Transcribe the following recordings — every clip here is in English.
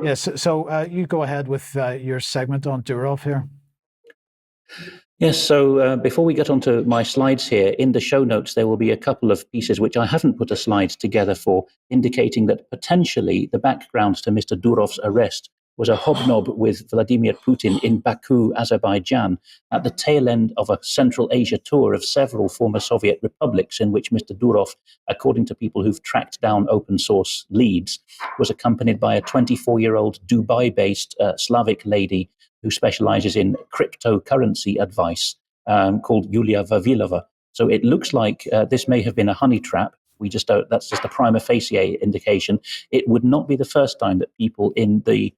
Yes, so you go ahead with your segment on Durov here. Yes, so before we get onto my slides here, in the show notes there will be a couple of pieces which I haven't put a slide together for, indicating that potentially the background to Mr. Durov's arrest was a hobnob with Vladimir Putin in Baku, Azerbaijan, at the tail end of a Central Asia tour of several former Soviet republics, in which Mr. Durov, according to people who've tracked down open source leads, was accompanied by a 24-year-old Dubai-based Slavic lady who specializes in cryptocurrency advice, called Yulia Vavilova. So it looks like this may have been a honey trap. We just don't, that's just a prima facie indication. It would not be the first time that people in the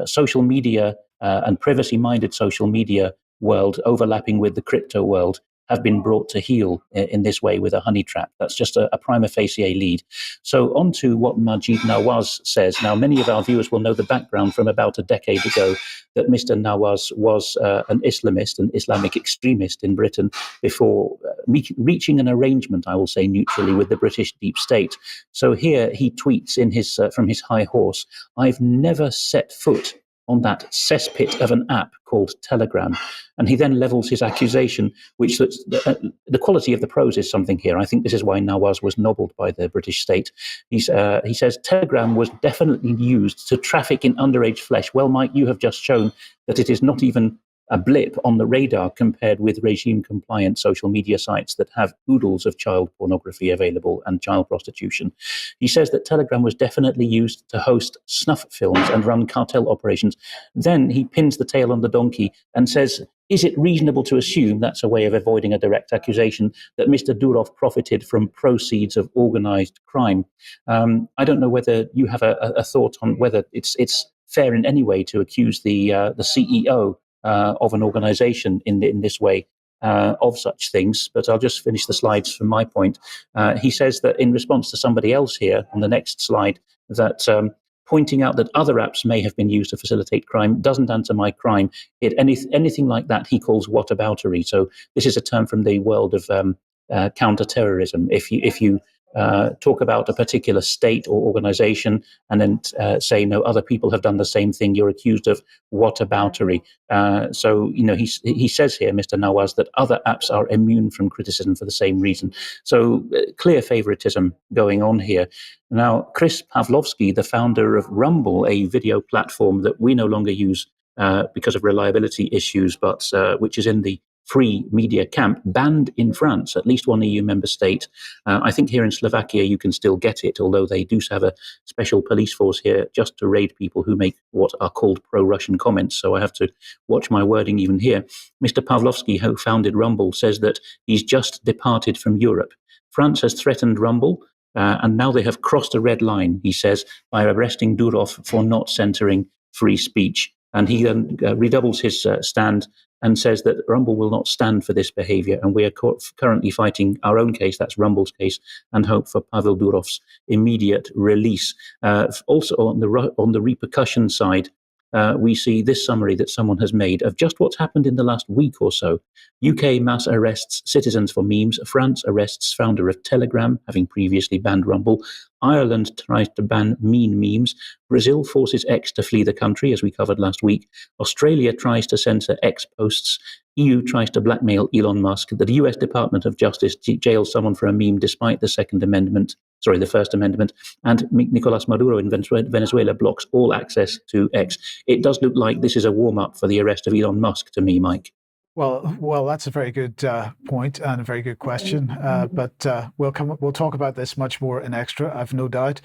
social media and privacy-minded social media world overlapping with the crypto world have been brought to heel in this way with a honey trap. That's just a prima facie lead. So on to what Majid Nawaz says. Now, many of our viewers will know the background from about a decade ago, that Mr. Nawaz was an Islamist, an Islamic extremist in Britain, before reaching an arrangement, I will say neutrally, with the British deep state. So here he tweets in his from his high horse, "I've never set foot on that cesspit of an app called Telegram." And he then levels his accusation, which the quality of the prose is something here. I think this is why Nawaz was nobbled by the British state. He says, "Telegram was definitely used to traffic in underage flesh." Well, Mike, you have just shown that it is not even a blip on the radar compared with regime-compliant social media sites that have oodles of child pornography available and child prostitution. He says that Telegram was definitely used to host snuff films and run cartel operations. Then he pins the tail on the donkey and says, is it reasonable to assume, that's a way of avoiding a direct accusation, that Mr. Durov profited from proceeds of organized crime? I don't know whether you have a thought on whether it's fair in any way to accuse the CEO of an organization in this way of such things, but I'll just finish the slides from my point. He says that in response to somebody else here on the next slide, that pointing out that other apps may have been used to facilitate crime doesn't answer my crime. Anything like that he calls whataboutery. So this is a term from the world of counterterrorism. If you talk about a particular state or organization and then say, no, other people have done the same thing, you're accused of whataboutery. So, he says here, Mr. Nawaz, that other apps are immune from criticism for the same reason. So clear favoritism going on here. Now, Chris Pavlovsky, the founder of Rumble, a video platform that we no longer use because of reliability issues, but which is in the free media camp, banned in France, at least one EU member state. I think here in Slovakia you can still get it, although they do have a special police force here just to raid people who make what are called pro-Russian comments. So I have to watch my wording even here. Mr. Pavlovsky, who founded Rumble, says that he's just departed from Europe. France has threatened Rumble, and now they have crossed a red line, he says, by arresting Durov for not censoring free speech. And he then redoubles his stand and says that Rumble will not stand for this behavior, and we are currently fighting our own case, that's Rumble's case, and hope for Pavel Durov's immediate release. Also on the repercussion side, we see this summary that someone has made of just what's happened in the last week or so. UK mass arrests citizens for memes. France arrests founder of Telegram, having previously banned Rumble. Ireland tries to ban mean memes. Brazil forces X to flee the country, as we covered last week. Australia tries to censor X posts. EU tries to blackmail Elon Musk. The US Department of Justice jails someone for a meme despite the First Amendment. And Nicolas Maduro in Venezuela blocks all access to X. It does look like this is a warm-up for the arrest of Elon Musk to me, Mike. Well, that's a very good point and a very good question. But we'll talk about this much more in extra, I've no doubt.